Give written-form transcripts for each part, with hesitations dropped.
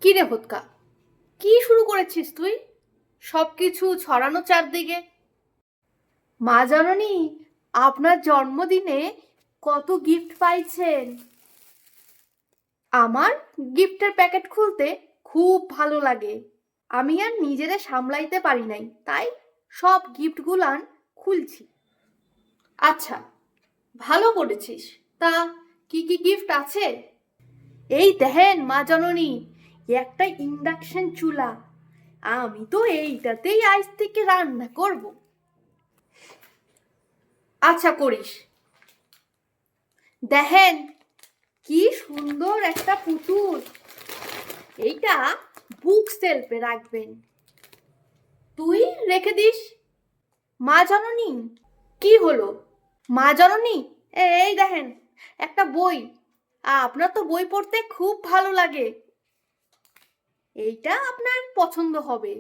কি রে ভোৎকা, কি শুরু করেছিস তুই? সবকিছু ছড়ানো চারদিকে। মা জননী, আপনার জন্মদিনে কত গিফট পাইছেন। আমার গিফটের প্যাকেট খুলতে খুব ভালো লাগে। আমি আর নিজেরে সামলাইতে পারি নাই, তাই সব গিফটগুলান খুলছি। আচ্ছা, ভালো করেছিস। তা কি কি গিফট আছে? এই দেখেন মা জননী, একটা ইন্ডাকশন চুলা। আমি তো এইটাতেই আজ থেকে রান্না করব। আচ্ছা করিস। দেখেন কি সুন্দর একটা পুতুল, এইটা বুক সেলফে রাখবেন। তুই রেখে দিস। মা জননী, কি হলো? মা জননী, এই দেখেন একটা বই। আপনার তো বই পড়তে খুব ভালো লাগে, এইটা আপনার পছন্দ হবে।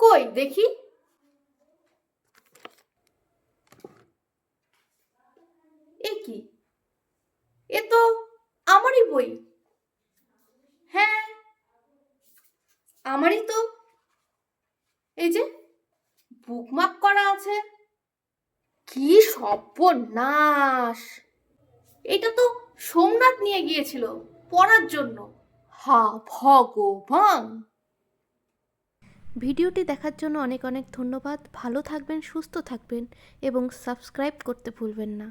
কই দেখি। এ কি? এ তো আমারই বই। হ্যাঁ, আমারই তো। এই যে বুকমার্ক করা আছে। কি সর্বনাশ! এটা তো সোমনাথ নিয়ে গিয়েছিল পড়ার জন্য। হা ভগবান! ভিডিওটি দেখার জন্য অনেক অনেক ধন্যবাদ। ভালো থাকবেন, সুস্থ থাকবেন এবং সাবস্ক্রাইব করতে ভুলবেন না।